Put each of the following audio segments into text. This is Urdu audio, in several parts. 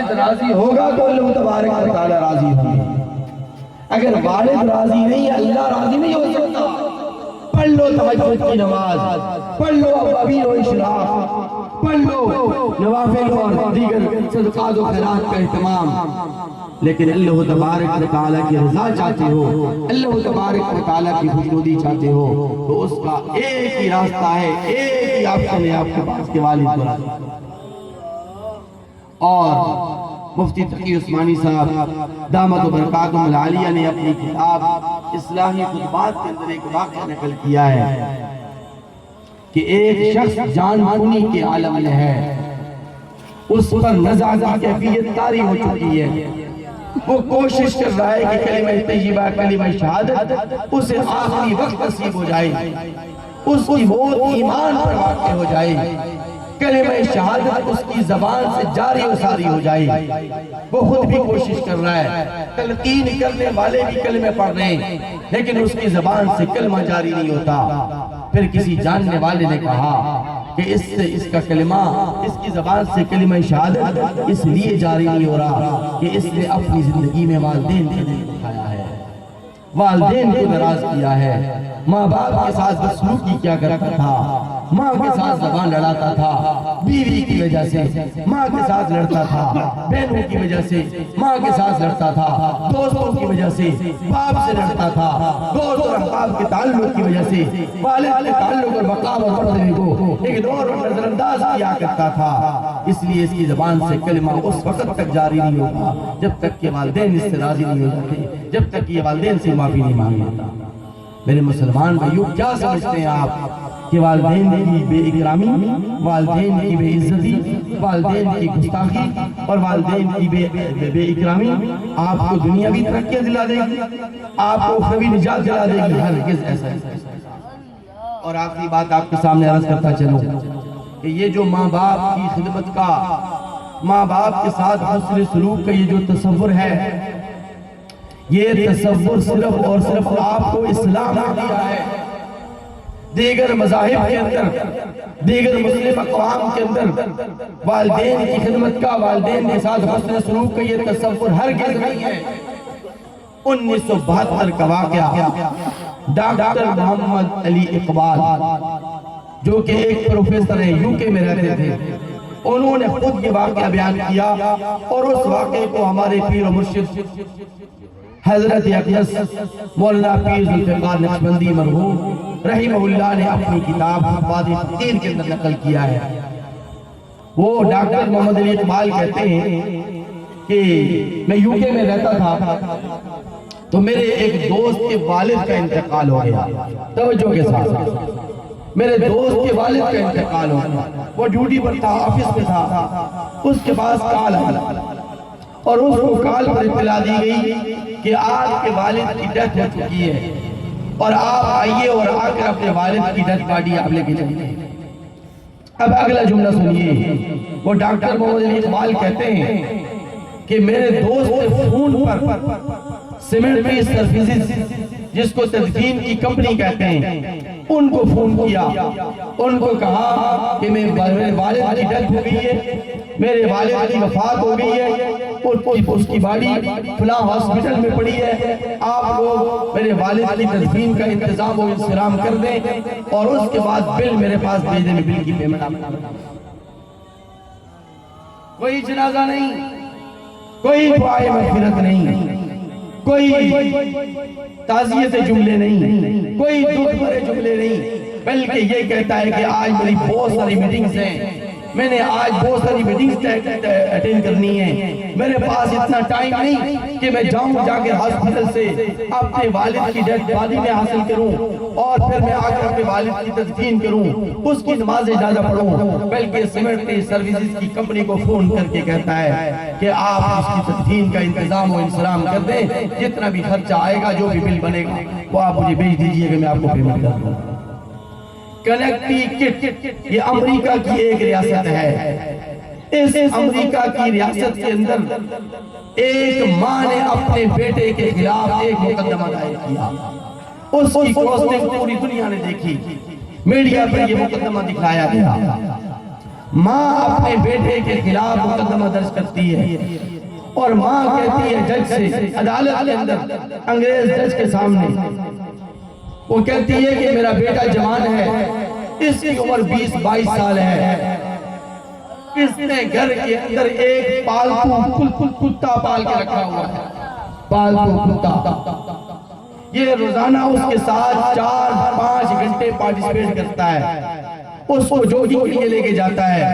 والد راضی ہوگا تو اللہ تبارک و تعالیٰ راضی ہوگا. اگر والد راضی نہیں، اللہ راضی نہیں ہو سکتا. پڑھ لو تہجد کی نماز، پڑھ لو اوابین و اشراق، پڑھ لو نوافل اور دیگر صدقات و خیرات کا اہتمام، لیکن اللہ تبارک و تعالیٰ کی رضا چاہتے ہو، اللہ تبارک و تعالیٰ کی خوشنودی چاہتے ہو، تو اس کا ایک ہی راستہ ہے، ایک ہی آپشن ہے آپ کے پاس کہ والد کو راضی کرو. اور مفتی تقی عثمانی صاحب دامت و برکاتہم العالیہ نے اپنی کتاب اصلاحی خطبات کے اندر ایک واقعہ نقل کیا ہے کہ ایک شخص جان کنی کے عالم میں ہے، اس پر نزع کی کیفیت طاری ہو چکی ہے. وہ کوشش کر رہا ہے کہ کلمہ طیبہ، کلمہ شہادت اسے آخری وقت نصیب ہو جائے، اس کی موت ایمان پر واقع ہو جائے، کلمہ شہادت اس کی زبان سے جاری و ساری ہو جائے. وہ خود بھی کوشش کر رہا ہے، تلقین کرنے والے بھی کلمہ پڑھ رہے ہیں، لیکن اس کی زبان سے کلمہ جاری نہیں ہوتا. پھر کسی جاننے والے نے کہا کہ اس کا کلمہ، اس کی زبان سے کلمہ شہادت اس لیے جاری نہیں ہو رہا کہ اس نے اپنی زندگی میں والدین کو نہیں دکھایا ہے، والدین کو ناراض کیا ہے، ماں باپ کے ساتھ بدسلوکی کیا کرتا تھا، ماں کے ساتھ زبان لڑاتا تھا، بیوی کی وجہ سے ماں کے ساتھ لڑتا تھا، بہنوں کی وجہ سے ماں کے ساتھ لڑتا تھا، دوستوں کی وجہ سے باپ سے لڑتا تھا، دوست اور احباب کے تعلق کی وجہ سے والد کے تعلق اور مقام اور مرتبے کو اگنور اور نظر انداز کیا کرتا تھا. اس لیے اس کی زبان سے کلمہ اس وقت تک جاری نہیں ہوگا جب تک کہ والدین اس سے راضی نہیں ہو جاتے، جب تک کہ یہ والدین سے معافی نہیں مانگ لیتا. میرے مسلمان بھائیو، کیا سمجھتے ہیں آپ کہ والدین کی بے اکرامی، والدین کی بے عزتی، والدین کی گستاخی اور والدین کی بے اکرامی آپ کو دنیاوی ترقی دلا دے گی، آپ کو اخروی نجات دلا دے گی؟ ہرگز ایسا ہے. اور آخری بات آپ کے سامنے عرض کرتا چلوں کہ یہ جو ماں باپ کی خدمت کا، ماں باپ کے ساتھ حسن سلوک کا یہ جو تصور ہے، یہ تصور صرف اور صرف آپ کو اسلام نے دیا ہے. دیگر مذاہب کے اندر، دیگر مسلم اقوام کے اندر والدین کی خدمت کا، والدین کے ساتھ حسن سلوک کا یہ تصور ہرگز نہیں ہے. 1972 کا واقعہ، ڈاکٹر محمد علی اقبال جو کہ ایک پروفیسر ہیں، UK میں رہتے تھے، انہوں نے خود یہ واقعہ بیان کیا اور اس واقعے کو ہمارے پیر و مرشد حضرت اقدس مولانا پیر ذوالفقار نقشبندی مرحوم رحمہ اللہ نے اپنی کتاب خطبات فقیر کے اندر نقل کیا ہے. وہ ڈاکٹر محمد علی اقبال کہتے ہیں کہ میں UK میں رہتا تھا تو میرے ایک دوست کے والد کا انتقال ہو گیا. توجہ کے ساتھ، میرے دوست کے والد کا انتقال ہو گیا. وہ ڈیوٹی پر تھا، آفس میں تھا، اس کے پاس کال آئی اور اس کو کال پر اطلاع دی گئی کہ آپ کے والد کی ڈیتھ ہو چکی ہے اور آپ آئیے اور آ کر اپنے والد کی ڈیتھ باڈی آپ لے کے چلیے. اب اگلا جملہ سنیے. وہ ڈاکٹر محمد علی اقبال کہتے ہیں کہ میرے دوست نے فون پر سیمنٹری سروسز، جس کو تدفین کی کمپنی کہتے ہیں، ان کو فون کیا، ان کو کہا کہ میرے والد کی ڈیتھ ہو گئی ہے، میرے والد کی وفات ہو گئی ہے، اس کی باڈی فلاں ہاسپٹل میں پڑی ہے، آپ لوگ میرے والد کی تدفین کا انتظام و انصرام کر دیں اور اس کے بعد بل میرے پاس بھیج دیں. بل کی پیمنٹ آپ کریں. کوئی جنازہ نہیں، کوئی دعائے مغفرت نہیں، کوئی تعزیت جملے نہیں، کوئی دکھ بھرے جملے نہیں، بلکہ یہ کہتا ہے کہ آج میری بہت ساری میٹنگز ہیں، میں نے آج بہت ساری میٹنگز اٹینڈ کرنی ہے، میرے پاس اتنا ٹائم نہیں کہ میں جاؤں جا کے ہاسپٹل سے اپنے والد کی ڈیتھ باڈی میں حاصل کروں اور پھر میں آ کر اپنے والد کی تدفین کروں، اس کی نماز جنازہ پڑھوں. بلکہ سیمنٹری سروسز کی کمپنی کو فون کر کے کہتا ہے کہ آپ اس کی تدفین کا انتظام و انصرام کر دیں، جتنا بھی خرچہ آئے گا، جو بھی بل بنے گا، وہ آپ مجھے بھیج دیجئے کہ میں آپ کو پیمنٹ کر دوں. کنیکٹیکٹ یہ امریکہ کی ایک ریاست ہے. اس امریکہ کی ریاست کے اندر ایک ماں نے اپنے بیٹے کے خلاف ایک مقدمہ دائر کیا. اس کی کاسٹنگ پوری دنیا نے دیکھی، میڈیا پر یہ مقدمہ دکھایا گیا. ماں اپنے بیٹے کے خلاف مقدمہ درج کرتی ہے اور ماں کہتی ہے جج سے، عدالت کے اندر انگریز جج کے سامنے، وہ کہتی ہے کہ میرا بیٹا جوان ہے، اس کی عمر 20-22 سال ہے، اس نے گھر کے اندر ایک پالتو کتا پال کے رکھا ہوا ہے، پالتو کتا، یہ روزانہ اس کے ساتھ 4-5 گھنٹے پارٹیسپیٹ کرتا ہے، اس کو جوگنگ کے لیے لے کے جاتا ہے،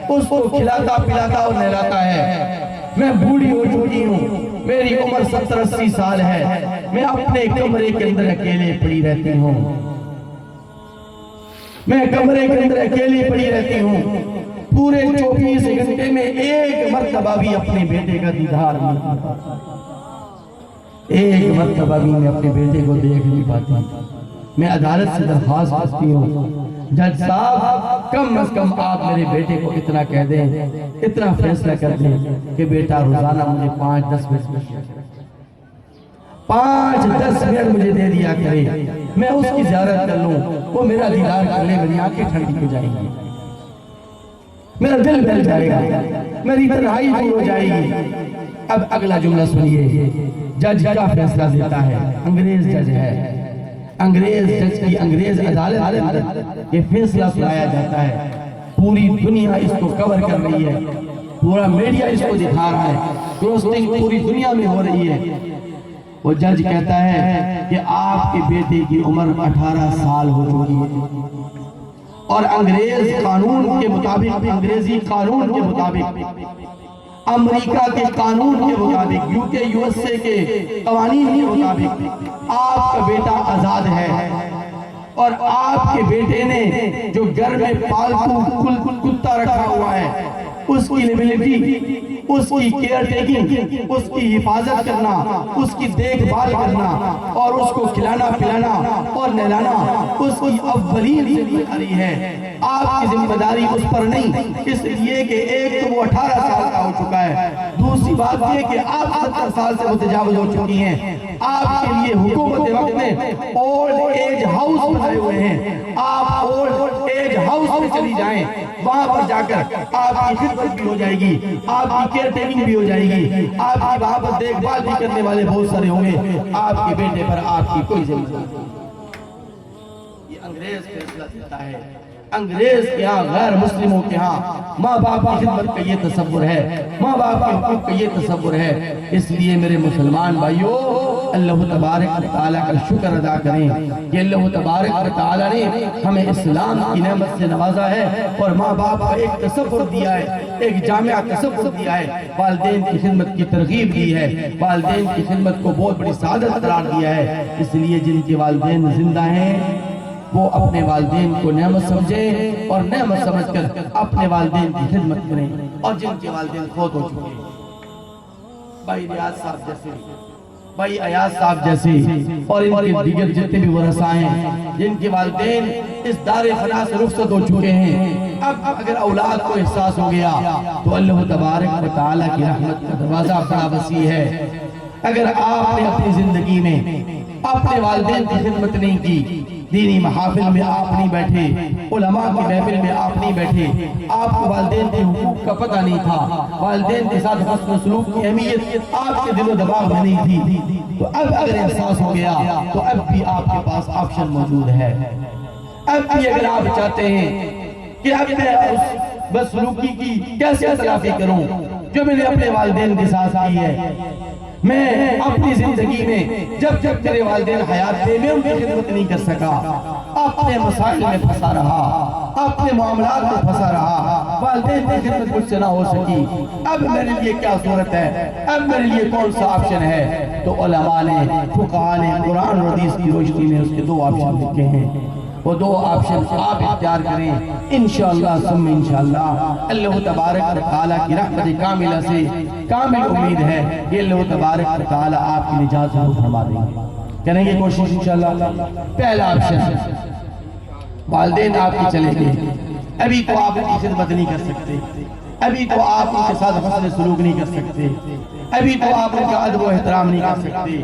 اس کو کھلاتا پلاتا اور نہلاتا ہے۔ میں بوڑھی ہو چکی ہوں، میری عمر 70-80 سال ہے، میں اپنے کمرے کے اندر اکیلے پڑی رہتی ہوں، میں کمرے کے اندر اکیلے پڑی رہتی ہوں، پورے 24 گھنٹے میں ایک مرتبہ بھی اپنے بیٹے کا دیدار نہیں پاتا، ایک مرتبہ بھی میں اپنے بیٹے کو دیکھ نہیں پاتی۔ میں عدالت سے درخواست کرتی ہوں، جج صاحب کم از کم آپ میرے بیٹے کو اتنا کہہ دیں، اتنا فیصلہ کر دیں کہ بیٹا روزانہ مجھے 5-10 منٹ مجھے دے دیا کرے، میں اس کی زیارت کر لوں، وہ میرا دیدار کر لے، میری آنکھیں ٹھنڈی ہو جائیں گی، میرا دل بہل جائے گا، میری تنہائی دور ہو جائے گی۔ اب اگلا جملہ سنیے، جج کیا فیصلہ دیتا ہے؟ انگریز جج ہے، انگریز جج کی انگریز عدالت یہ فیصلہ سنایا جاتا ہے، پوری دنیا اس کو کور کر رہی ہے، پورا میڈیا اس کو دکھا رہا ہے، کروسٹنگ پوری دنیا میں ہو رہی ہے۔ وہ جج کہتا ہے کہ آپ کے بیٹے کی عمر 18 سال ہو چکی ہے، اور انگریز قانون کے مطابق، انگریزی قانون کے مطابق، امریکہ کے قانون کے مطابق، USA کے قوانین کے مطابق آپ کا بیٹا آزاد ہے، اور آپ کے بیٹے نے جو گھر میں پالتو کتا رکھا ہوا ہے، اس کی لیبلٹی، اس کی کیئر ٹیکنگ، اس کی حفاظت کرنا، اس کی دیکھ بھال کرنا اور اس کو کھلانا پلانا اور نہلانا اس کی اولین ذمہ داری ہے۔ آپ کی ذمہ داری اس پر نہیں، اس لیے کہ ایک تو وہ 18 سال کا ہو چکا ہے، دوسری بات یہ کہ آپ 70 سال سے متجاوز ہو چکی ہیں۔ آپ کے لیے حکومت وقت میں اولڈ ایج ہاؤس بنائے ہوئے ہیں، آپ اولڈ ایج ہاؤس میں چلی جائیں، وہاں پر جا کر آپ کی خدمت بھی ہو جائے گی، آپ کی کیئر ٹیکنگ بھی ہو جائے گی، آپ کی وہاں پر دیکھ بھال بھی کرنے والے بہت سارے ہوں گے، آپ کے بیٹے پر آپ کی کوئی ذمہ داری نہیں۔ یہ انگریز فیصلہ دیتا ہے۔ انگریز کے ہاں، غیر مسلموں کے ہاں ماں باپ کی خدمت کا یہ تصور ہے، ماں باپ کے حقوق کا یہ تصور ہے۔ اس لیے میرے مسلمان بھائیوں، اللہ تبارک و تعالیٰ کا شکر ادا کریں کہ اللہ تبارک و تعالیٰ نے ہمیں اسلام کی نعمت سے نوازا ہے اور ماں باپ کا ایک تصور دیا ہے، ایک جامعہ تصور دیا ہے، والدین کی خدمت کی ترغیب دی ہے، والدین کی خدمت کو بہت بڑی سعادت قرار دیا ہے۔ اس لیے جن کے والدین زندہ ہیں وہ اپنے والدین کو نعمت سمجھیں اور نعمت سمجھ کر اپنے والدین کی خدمت کریں، اور جن کے والدین فوت ہو چکے ہیں، بھائی ریاض صاحب جیسے، بھائی ایاز صاحب جیسے اور ان کے دیگر جتنے بھی ورثاء ہیں جن کے والدین اس دار فنا سے رخصت ہو چکے ہیں، اب اگر اولاد کو احساس ہو گیا تو اللہ تبارک و تعالیٰ کی رحمت کا دروازہ بڑا وسیع ہے۔ اگر آپ نے اپنی زندگی میں اپنے والدین کی خدمت نہیں کی، دینی محافل میں آپ نہیں بیٹھے، علماء کی محفل میں آپ نہیں بیٹھے، آپ کو والدین کے حقوق کا پتہ نہیں تھا، والدین کے ساتھ حسن و سلوک کی اہمیت آپ کے دل و دماغ میں نہیں تھی، تو اب اگر احساس ہو گیا تو اب بھی آپ کے پاس آپشن موجود ہے۔ اب بھی اگر آپ چاہتے ہیں کہ اب میں اس بدسلوکی کی کیسے تلافی کروں جو میں نے اپنے والدین کے ساتھ کی ہے، میں اپنی زندگی میں جب جب میرے والدین حیات تھے میں ان کی خدمت نہیں کر سکا، اپنے مسائل میں پھنسا رہا، اپنے معاملات میں پھنسا رہا، والدین کی خدمت مجھ سے نہ ہو سکی، اب میرے لیے کیا صورت ہے، اب میرے لیے کون سا آپشن ہے؟ تو علماء نے، فقہاء نے قرآن اور حدیث کی روشنی میں اس کے 2 آپشن لکھے ہیں، وہ 2 آپشن آپ اختیار کریں، انشاءاللہ ثم انشاءاللہ اللہ تبارک و تعالیٰ کی رحمت کاملہ سے کامل امید ہے کہ اللہ تبارک و تعالیٰ آپ کی نجات ضرور فرما دیں گے۔ کریں گے کوشش انشاءاللہ۔ پہلا آپشن، والدین آپ کی چلے گئے، ابھی تو آپ ان کی خدمت نہیں کر سکتے، ابھی تو آپ ان کے ساتھ حسن سلوک نہیں کر سکتے، ابھی تو آپ ان کا ادب و احترام نہیں کر سکتے،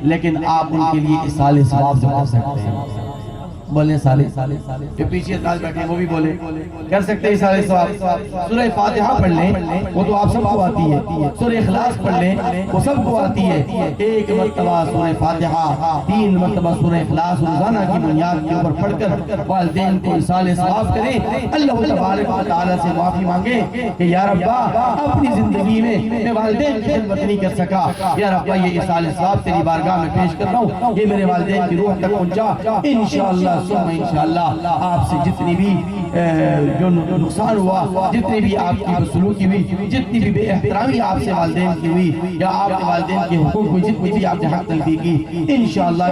لیکن آپ ان کے لیے ایصال ثواب کر سکتے ہیں۔ بولے سالے جو پیچھے سال بیٹھے وہ بھی بولے کر سکتے ہیں سالے ثواب. سورہ فاتحہ پڑھ لیں وہ تو آپ سب کو آتی ہے. سورہ اخلاص پڑھ لیں وہ سب کو آتی ہے. ایک مرتبہ سورہ فاتحہ 3 مرتبہ سورہ اخلاص روزانہ کی بنیاد کے اوپر پڑھ کر والدین کو ایصال ثواب کریں. اللہ تبارک و تعالیٰ سے معافی مانگے کہ یا ربا اپنی زندگی میں والدین کی خدمت نہیں کر سکا, یا ربا یہ ایصال ثواب تیری بارگاہ میں پیش کر رہا ہوں, یہ میرے والدین کی روح تک پہنچا. انشاءاللہ ثم انشاءاللہ آپ سے جتنی بھی جو نقصان ہوا, جتنی بھی آپ کی بدسلوکی ہوئی, جتنی بھی بے احترامی آپ سے والدین کی ہوئی, یا آپ کے والدین کے حقوق ہوئی, جتنی بھی آپ نے حق تلفی کی, انشاءاللہ